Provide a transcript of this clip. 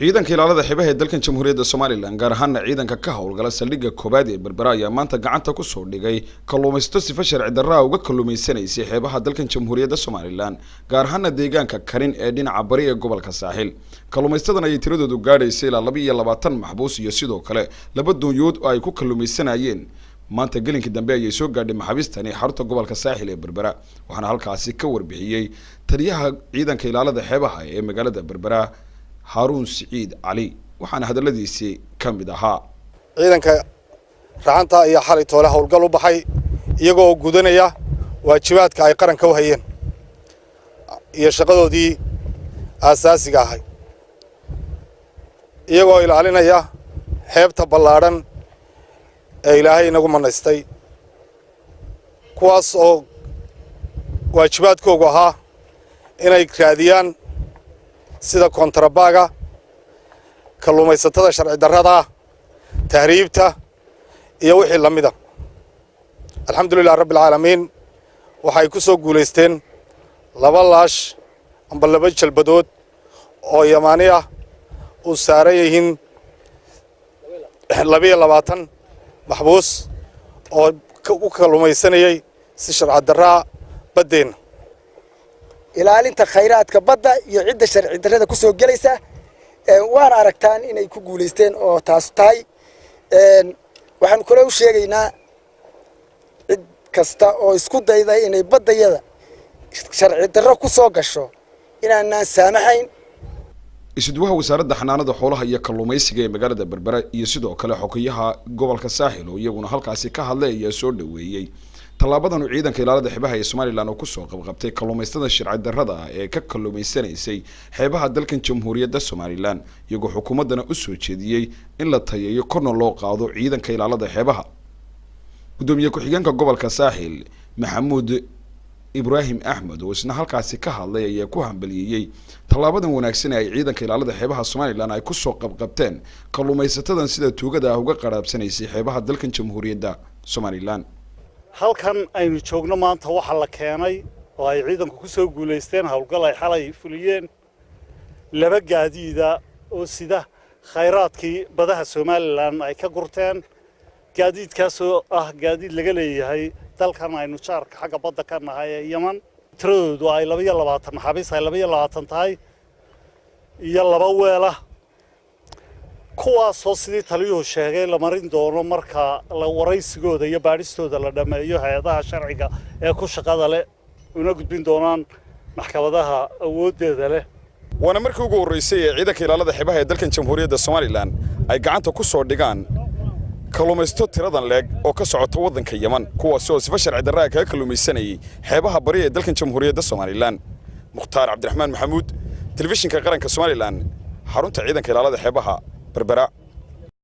ciidanka ilaalada xeebaha ee dalkan Jamhuuriyadda Soomaaliland gaar ahaan ciidanka ka howlgala saldhigga koobaad ee Berbera ayaa maanta gacanta ku soo dhigay kalluumaysato sifa sharci darro ah uga kalluumaysanayay xeebaha dalkan Jamhuuriyadda Soomaaliland gaar ahaan deegaanka Karin ee dhinaca bari ee gobolka Saaxil. Kalluumaysatada ay tiradoodu gaadhaysay ilaa 22 maxbuus iyo sidoo kale laba doonyood oo ay ku kalluumaysanayeen. maanta gelinkii dambe ayay soo gaadhay maxaabistani xarunta gobolka Saaxil ee Berbera waxaana halkaasi ka warbixiyay taliyaha ciidanka ilaalada xeebaha ee magaalada Berbera Harun Said Ali waxaana hadaladiisi kamid ahaa ciidanka raxanta iyo xalay toole howlgal u baxay iyagoo gudanaya waajibaadka ay qaranka u hayeen iyo shaqadoodii asaasiga ahay iyagoo ilaalinaya xeebta ballaaran ee Ilaahay inagu manaystay kuwaas oo waajibaadkoodu ahaa inay raadiyaan sida kontrabaga kalluumaysatada sharci darrada tahriibta iyo wixii lamida alxamdulillah rabbil caalamiin waxay ku soo guuleysteen laba laash amba laba jalbadood oo Yamaani ah oo saaran yihiin 22 maxbuus oo ku kalluumaysanayay si sharci darro badeen ilaalinta khayraadka badda iyo cidda sharci darrada ku soo galaysa waan aragtaan inay ku guuleysteen oo taas tahay waxaan kula u sheegaynaa cid kasta oo isku dayday inay baddayada sharci darro ku soo gasho inaanaan saamaxayn isuduwaha wasaaradda xanaanada xoolaha iyo kalluumaysiga ee magaalada Berbera iyo sidoo kale xogayaha gobolka Saaxil oo iyaguna halkaasi ka hadlay ayaa soo dhaweeyay talaabadan ciidanka ilaalada xeebaha ee Soomaaliland oo ku soo qabqabtay kalluumaysatada sharci darrada ah ee ka kalluumaysanaysay xeebaha dalkan Jamhuuriyadda Soomaaliland iyagoo xukuumadana u soo jeediyay in la tayeeyo korna loo qaado ciidanka ilaalada xeebaha gudoomiye ku-xigeenka gobolka Saaxil Maxamuud Ibrahim Ahmed oo isna halkaasi ka hadlay ayaa ku hambaliyay talaabadan wanaagsan ay ciidanka ilaalada xeebaha Soomaaliland ay ku soo qabqabteen kalluumaysatadan sida tuugada ah uga qaraabsanaysay xeebaha dalkan Jamhuuriyadda Soomaaliland halkan aynu joogno maanta waxa la keenay oo ay ciidanku ku soo guuleysteen hawlgal ay xalay fuliyeen laba gaadiida oo sida khayraadkii badaha Soomaaliland ay ka gurteen gaadiidkaas oo ah gaadiid laga leeyahay dalkan aynu jaarka xagga badda ka nahay ee Yemen tiradoodu ay 22 maxaabiis ay 22 tahay iyo laba weela kuwaas oo sidii taliyuhu sheegay la marin doono marka la waraysigooda iyo baadhistooda la dhameeyo hay'adaha sharciga ee ku shaqada leh una gudbin doonaan maxkamadaha awoodeeda leh waana markii ugu horeysay ee ciidanka ilaalada xeebaha ee dalkan Jamhuuriyadda Soomaaliland ay gacanta ku soo dhigaan kalluumaysato tiradan leeg oo ka socota waddanka Yemen kuwaas oo sifa sharci darro ah ka kalluumaysanayay xeebaha bari ee dalkan Jamhuuriyadda Soomaaliland Mukhtaar Cabdiraxmaan Maxamuud telefishinka qaranka Soomaaliland xarunta ciidanka ilaalada xeebaha Berbera